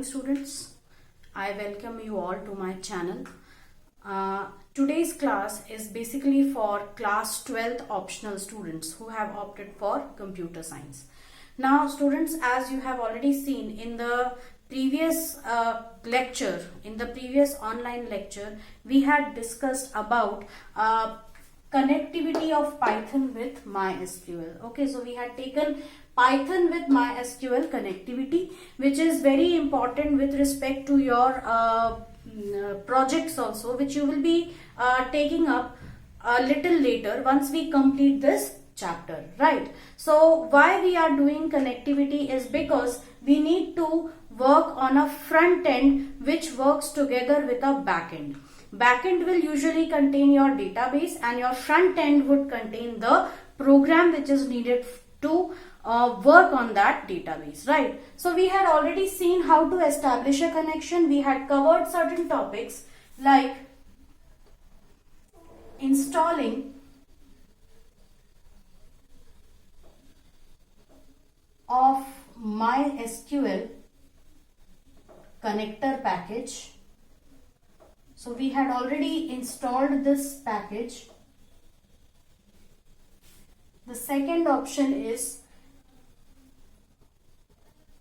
morning students. I welcome you all to my channel. Today's class is basically for class 12th optional students who have opted for computer science. Now students, as you have already seen in the previous lecture, in the previous online lecture, we had discussed about connectivity of Python with MySQL. Okay, so we had taken Python with MySQL connectivity, which is very important with respect to your projects also, which you will be taking up a little later once we complete this chapter, right? So why we are doing connectivity is because we need to work on a front end which works together with a back end. Backend will usually contain your database and your front end would contain the program which is needed to work on that database, right? So we had already seen how to establish a connection. We had covered certain topics like installing of MySQL connector package. So we had already installed this package. The second option is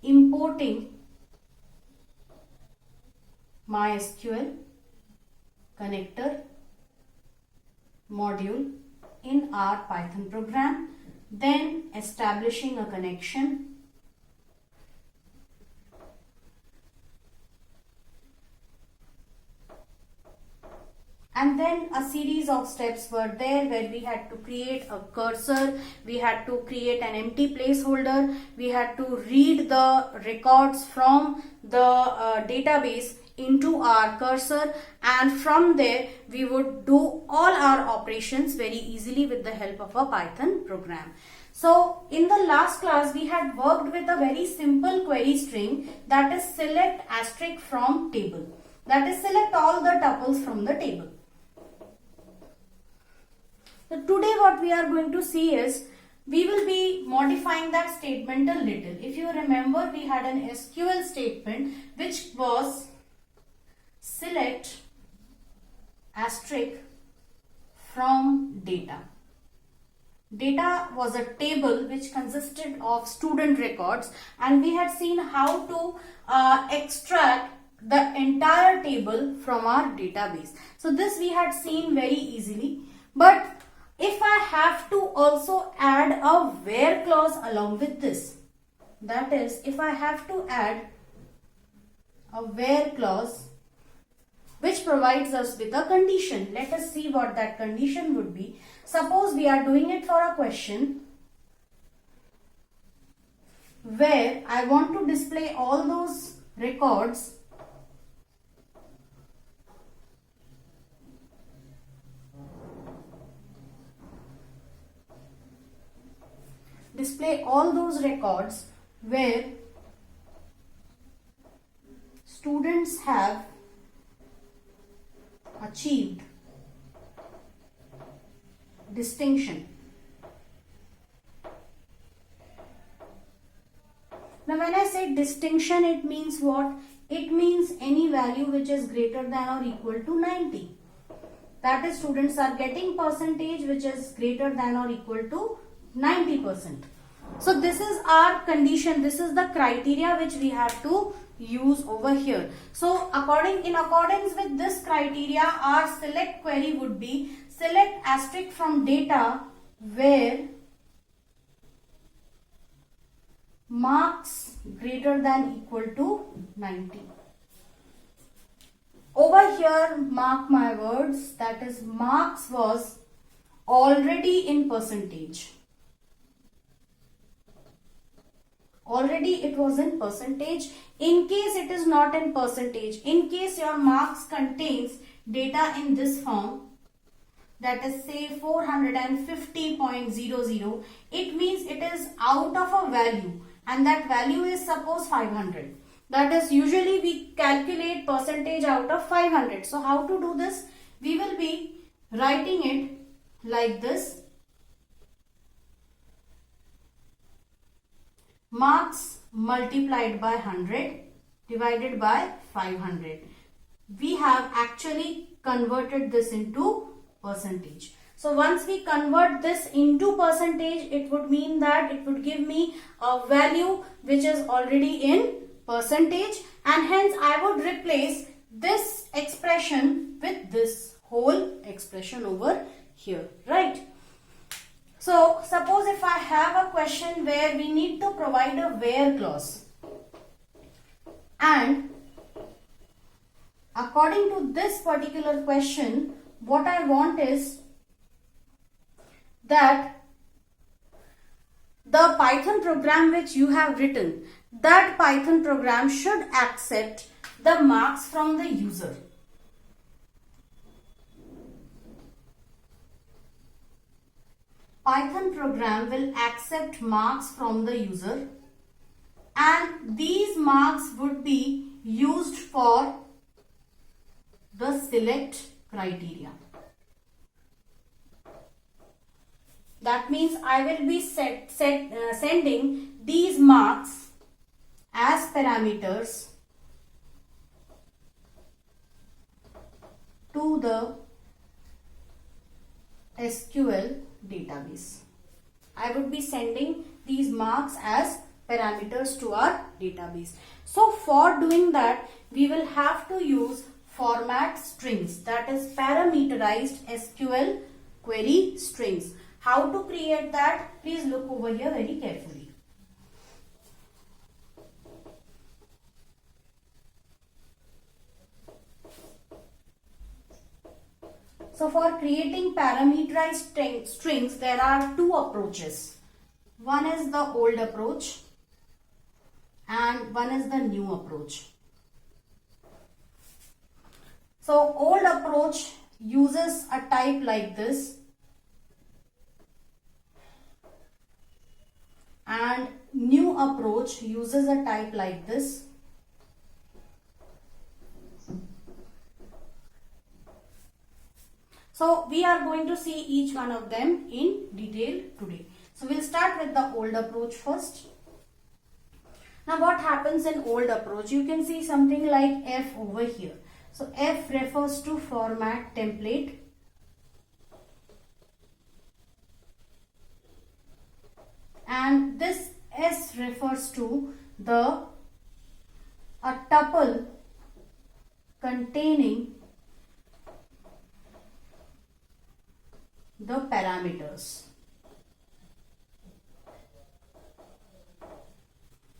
importing MySQL connector module in our Python program, then establishing a connection, and then a series of steps were there where we had to create a cursor, we had to create an empty placeholder, we had to read the records from the database into our cursor, and from there we would do all our operations very easily with the help of a Python program. So in the last class we had worked with a very simple query string, that is select asterisk from table, that is select all the tuples from the table. So today what we are going to see is we will be modifying that statement a little. If you remember, we had an SQL statement which was select asterisk from data. Data was a table which consisted of student records, and we had seen how to extract the entire table from our database. So this we had seen very easily, but if I have to also add a where clause along with this, that is, if I have to add a where clause which provides us with a condition, let us see what that condition would be. Suppose we are doing it for a question where I want to display all those records where students have achieved distinction. Now when I say distinction, it means what? It means any value which is greater than or equal to 90. That is, students are getting percentage which is greater than or equal to 90%. So this is our condition, this is the criteria which we have to use over here. So in accordance with this criteria, our select query would be select asterisk from data where marks greater than equal to 90. Over here, mark my words, that is, marks was already in percentage. Already it was in percentage. In case it is not in percentage, in case your marks contains data in this form, that is say 450.00, it means it is out of a value and that value is suppose 500. That is, usually we calculate percentage out of 500. So how to do this? We will be writing it like this. Marks multiplied by 100 divided by 500. We have actually converted this into percentage. So once we convert this into percentage, it would mean that it would give me a value which is already in percentage, and hence I would replace this expression with this whole expression over here, right? So suppose if I have a question where we need to provide a where clause, and according to this particular question, what I want is that the Python program which you have written, that Python program should accept the marks from the user. Python program will accept marks from the user, and these marks would be used for the select criteria. That means I will be sending these marks as parameters to the SQL database. I would be sending these marks as parameters to our database. So for doing that, we will have to use format strings, that is parameterized SQL query strings. How to create that? Please look over here very carefully. So for creating parameterized strings, there are two approaches. One is the old approach and one is the new approach. So old approach uses a type like this, and new approach uses a type like this. So we are going to see each one of them in detail today. So we'll start with the old approach first. Now what happens in old approach? You can see something like F over here. So F refers to format template. And this S refers to a tuple containing the parameters.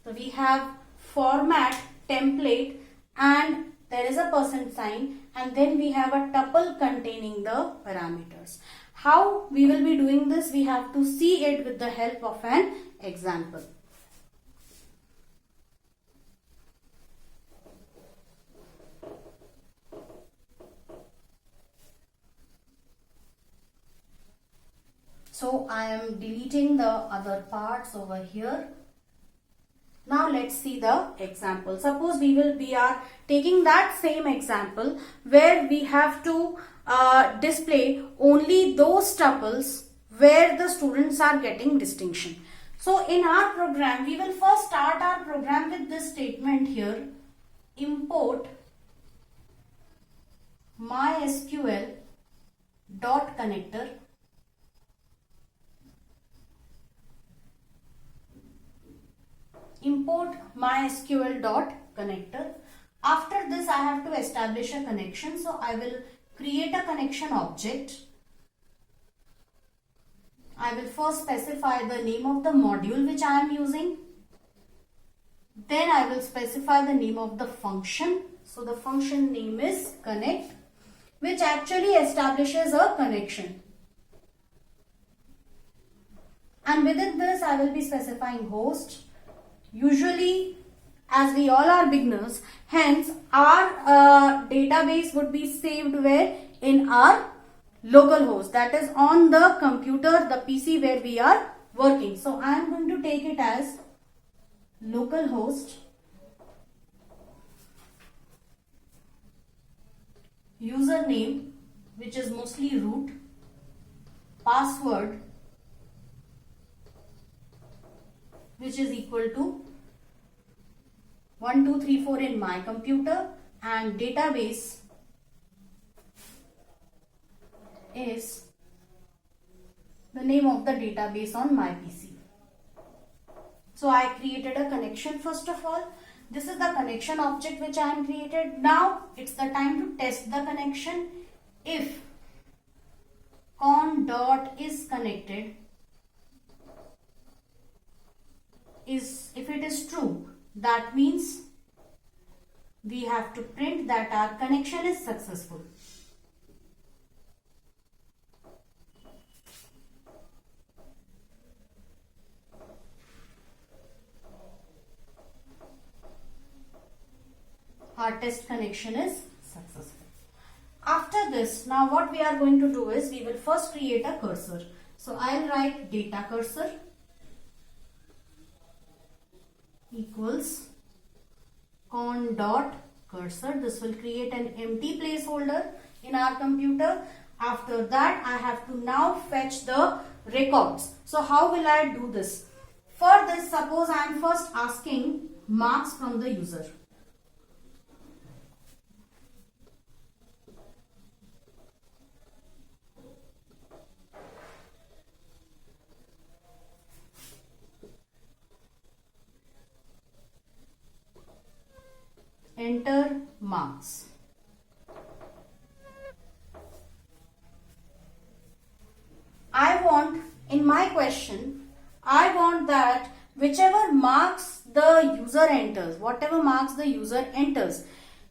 So we have format, template, and there is a percent sign, and then we have a tuple containing the parameters. How we will be doing this? We have to see it with the help of an example. So I am deleting the other parts over here. Now let's see the example. Suppose we are taking that same example where we have to display only those tuples where the students are getting distinction. So in our program, we will first start our program with this statement here: import mysql dot connector import mysql dot connector. After this, I have to establish a connection. So I will create a connection object. I will first specify the name of the module which I am using. Then I will specify the name of the function. So the function name is connect, which actually establishes a connection. And within this, I will be specifying host. Usually, as we all are beginners, hence our database would be saved where? In our local host, that is on the computer, the PC where we are working. So I am going to take it as localhost username, which is mostly root, password, which is equal to 1, 2, 3, 4 in my computer, and database is the name of the database on my PC. So I created a connection first of all. This is the connection object which I am created. Now it's the time to test the connection. If con dot is connected, if it is true, that means we have to print that our connection is successful. Our test connection is successful. After this, now what we are going to do is we will first create a cursor. So I'll write data cursor equals con dot cursor. This will create an empty placeholder in our computer. After that, I have to now fetch the records. So how will I do this? For this, suppose I am first asking marks from the user. Enter marks. I want, in my question, I want that whichever marks the user enters, whatever marks the user enters,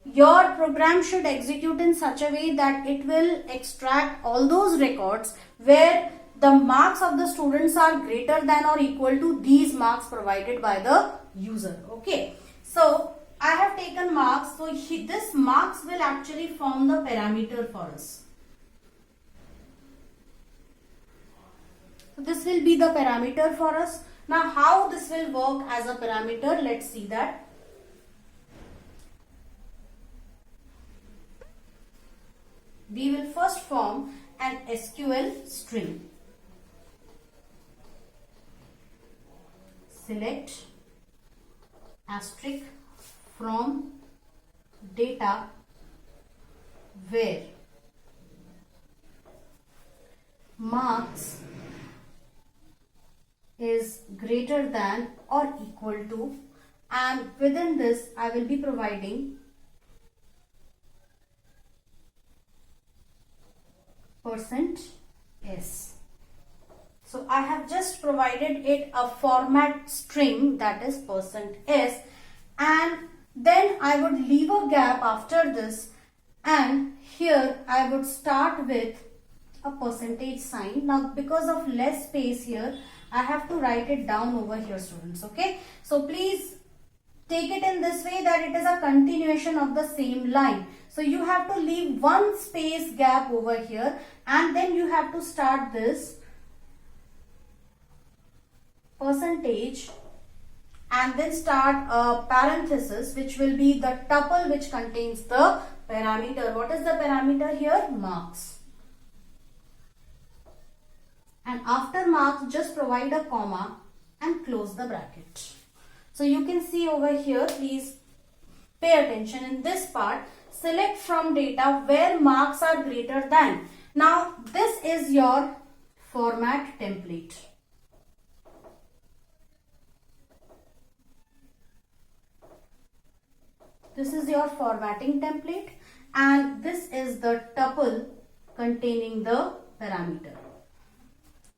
your program should execute in such a way that it will extract all those records where the marks of the students are greater than or equal to these marks provided by the user. Okay. So I have taken marks, so this marks will actually form the parameter for us. So this will be the parameter for us. Now how this will work as a parameter, let's see that. We will first form an SQL string. Select asterisk from data where marks is greater than or equal to, and within this I will be providing %s. So I have just provided it a format string, that is %s, and then I would leave a gap after this, and here I would start with a percentage sign. Now because of less space here, I have to write it down over here, students. Okay, so please take it in this way that it is a continuation of the same line. So you have to leave one space gap over here, and then you have to start this percentage and then start a parenthesis which will be the tuple which contains the parameter. What is the parameter here? Marks. And after marks, just provide a comma and close the bracket. So you can see over here, please pay attention in this part. Select from data where marks are greater than. Now this is your format template. This is your formatting template, and this is the tuple containing the parameter.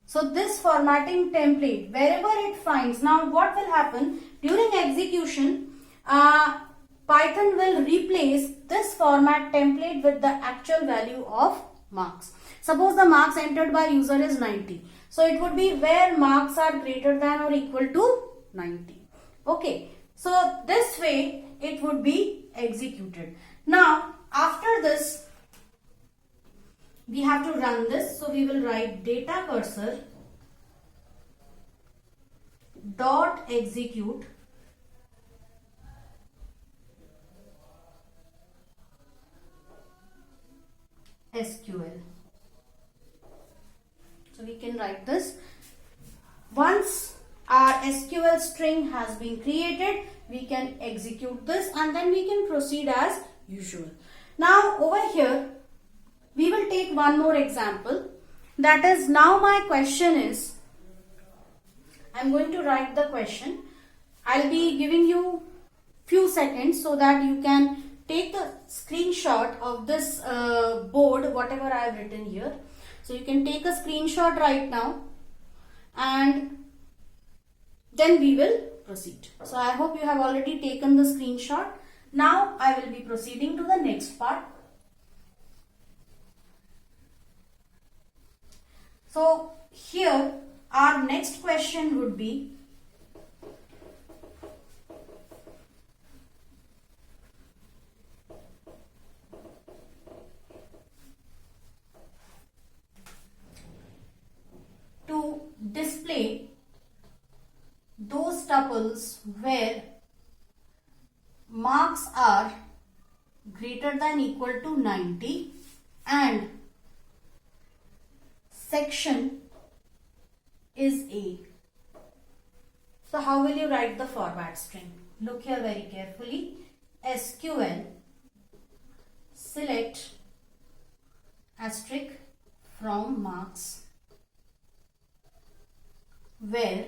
So this formatting template, wherever it finds, now what will happen during execution, Python will replace this format template with the actual value of marks. Suppose the marks entered by user is 90. So it would be where marks are greater than or equal to 90. Okay. So this way it would be executed. Now after this, we have to run this. So we will write data cursor dot execute SQL. So we can write this. Once our SQL string has been created. We can execute this and then we can proceed as usual. Now over here, we will take one more example. That is, now my question is, I'm going to write the question. I'll be giving you few seconds so that you can take a screenshot of this board, whatever I have written here. So you can take a screenshot right now and then we will proceed. So I hope you have already taken the screenshot. Now I will be proceeding to the next part. So here our next question would be, to display those tuples where marks are greater than equal to 90 and section is A. So how will you write the format string? Look here very carefully. SQL select asterisk from marks where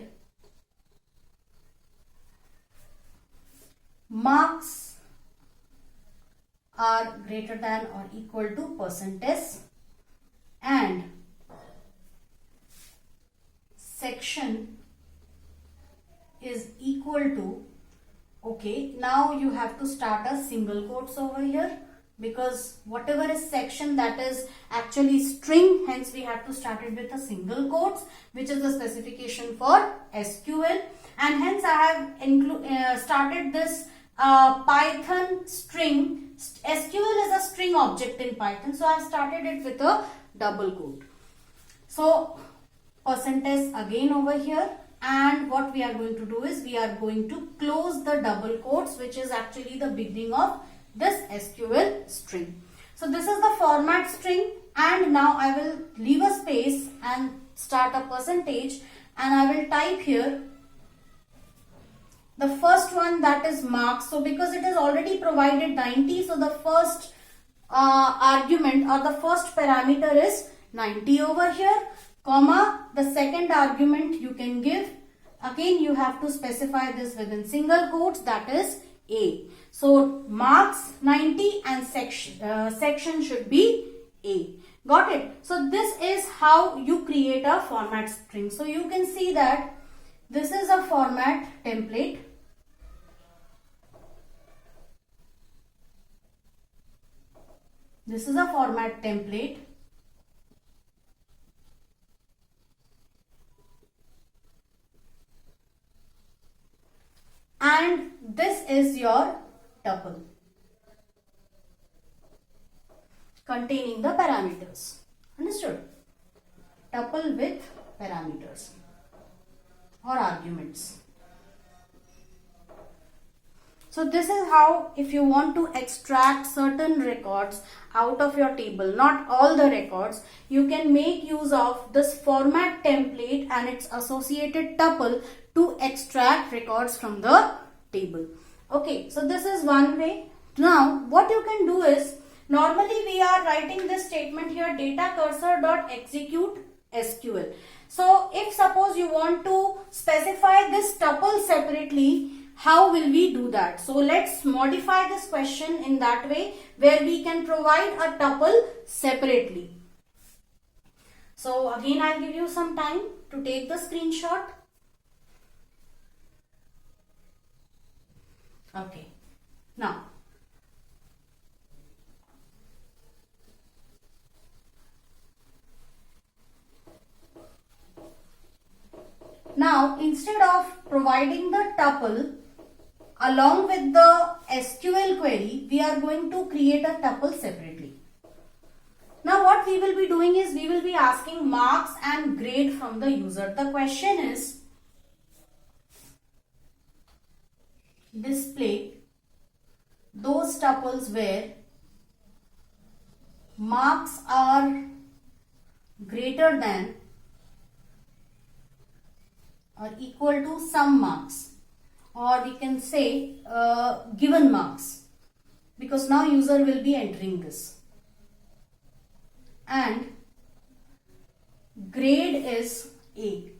marks are greater than or equal to %, and section is equal to, okay, now you have to start a single quotes over here, because whatever is section, that is actually string, hence we have to start it with a single quotes, which is the specification for SQL, and hence I have started this Python string. SQL is a string object in Python, so I have started it with a double quote. So percentage again over here, and what we are going to do is we are going to close the double quotes, which is actually the beginning of this SQL string. So this is the format string, and now I will leave a space and start a percentage, and I will type here the first one, that is marks. So because it is already provided 90, so the first argument or the first parameter is 90 over here, comma, the second argument you can give, again you have to specify this within single quotes, that is A. So marks 90 and section should be A. Got it? So this is how you create a format string. So you can see that this is a format template. This is a format template. And this is your tuple containing the parameters. Understood? Tuple with parameters or arguments. So this is how, if you want to extract certain records out of your table, not all the records, you can make use of this format template and its associated tuple to extract records from the table. Okay, so this is one way. Now what you can do is, normally we are writing this statement here, data cursor dot execute SQL. So if suppose you want to specify this tuple separately, how will we do that? So let's modify this question in that way, where we can provide a tuple separately. So again, I'll give you some time to take the screenshot. Okay, now instead of providing the tuple along with the SQL query, we are going to create a tuple separately. Now what we will be doing is, we will be asking marks and grade from the user. The question is, display those tuples where marks are greater than or equal to some marks, or we can say given marks, because now user will be entering this, and grade is A.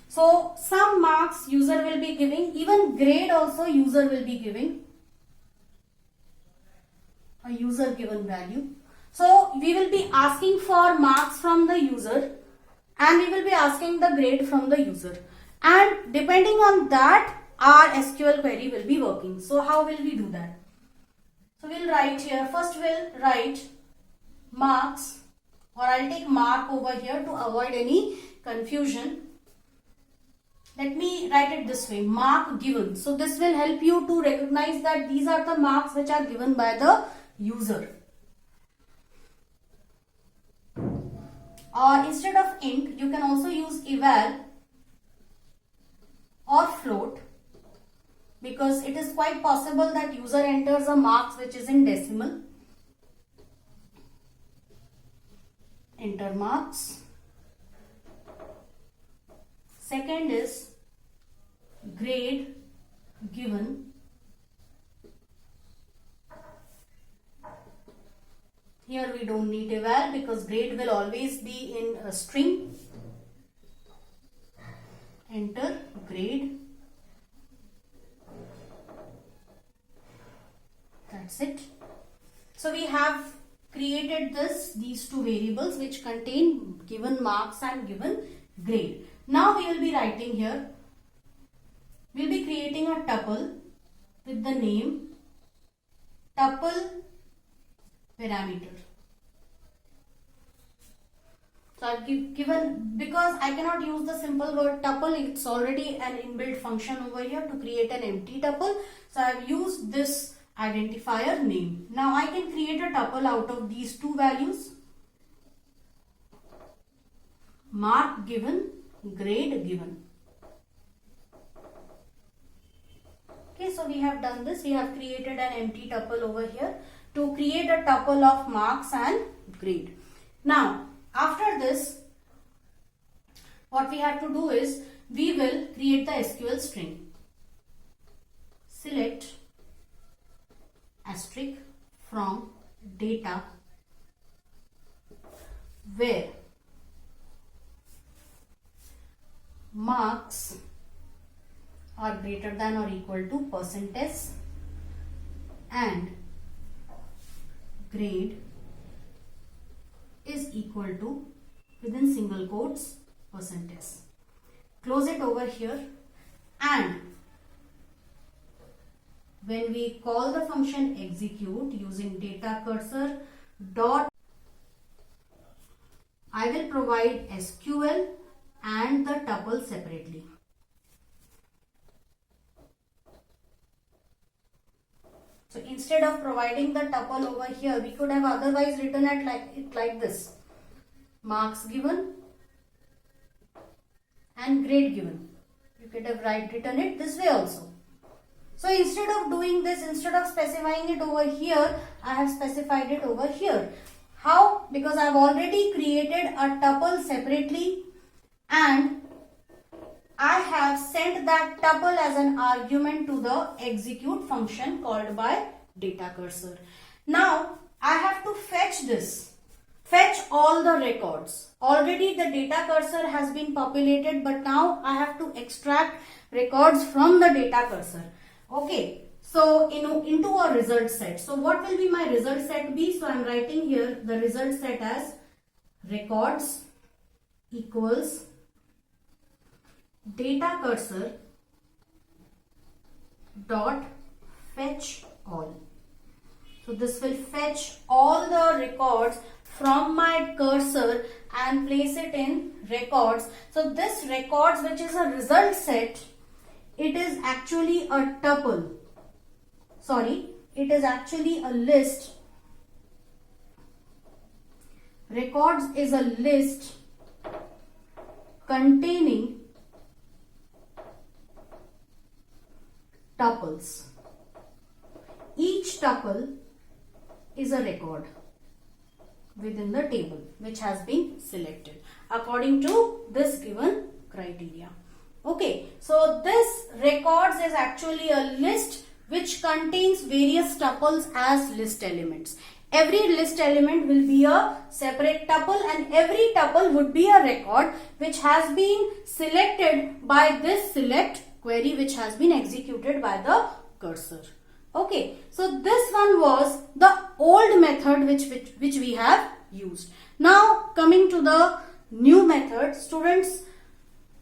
So some marks user will be giving, even grade also user will be giving, a user given value. So we will be asking for marks from the user and we will be asking the grade from the user, and depending on that our SQL query will be working. So how will we do that? So we'll write here, first we'll write marks, or I'll take mark over here to avoid any confusion. Let me write it this way, mark given. So this will help you to recognize that these are the marks which are given by the user. Or instead of int, you can also use eval or float, because it is quite possible that user enters a marks which is in decimal. Enter marks. Second is grade given. Here we don't need eval because grade will always be in a string. Enter grade. That's it. So we have created these two variables which contain given marks and given grade. Now we will be writing here, we will be creating a tuple with the name tuple parameter. So I've given, because I cannot use the simple word tuple, it's already an inbuilt function over here to create an empty tuple. So I've used this identifier name. Now I can create a tuple out of these two values, mark given, grade given. Okay, so we have done this. We have created an empty tuple over here to create a tuple of marks and grade. Now, after this, what we have to do is we will create the SQL string. Select asterisk from data where marks are greater than or equal to percentage and grade is equal to, within single quotes, percentage. Close it over here, and when we call the function execute using data cursor dot, I will provide SQL and the tuple separately. So instead of providing the tuple over here, we could have otherwise written it like this: marks given and grade given. You could have written it this way also. So instead of doing this, instead of specifying it over here, I have specified it over here. How? Because I have already created a tuple separately and I have sent that tuple as an argument to the execute function called by data cursor. Now I have to fetch this. Fetch all the records. Already the data cursor has been populated, but now I have to extract records from the data cursor. Okay, so into a result set. So what will be my result set be? So I am writing here the result set as records equals data cursor dot fetch all. So this will fetch all the records from my cursor and place it in records. So this records, which is a result set, it is actually a tuple. Sorry, it is actually a list. Records is a list containing tuples. Each tuple is a record. within the table which has been selected according to this given criteria. Okay, so this records is actually a list which contains various tuples as list elements. Every list element will be a separate tuple and every tuple would be a record which has been selected by this select query which has been executed by the cursor. Okay, so this one was the old method which we have used. Now coming to the new method, students,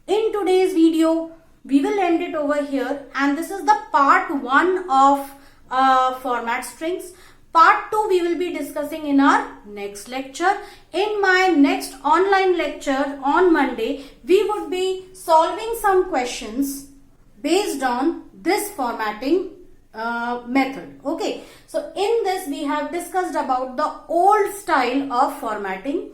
in today's video we will end it over here, and this is the part 1 of format strings. Part 2 we will be discussing in our next lecture. In my next online lecture on Monday, we would be solving some questions based on this formatting method. Okay, so in this we have discussed about the old style of formatting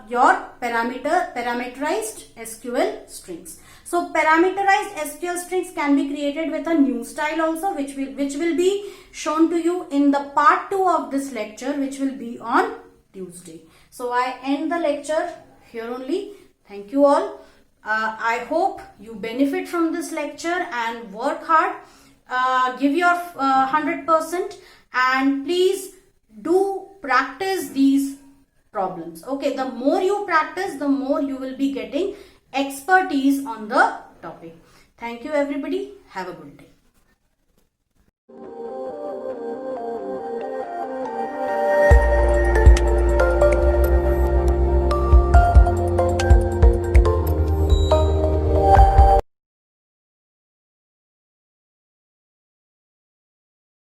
your parameterized SQL strings. So parameterized SQL strings can be created with a new style also, which will be shown to you in the part 2 of this lecture, which will be on Tuesday. So I end the lecture here only. Thank you all. I hope you benefit from this lecture and work hard. Give your 100% and please do practice these problems. Okay, the more you practice, the more you will be getting expertise on the topic. Thank you everybody. Have a good day.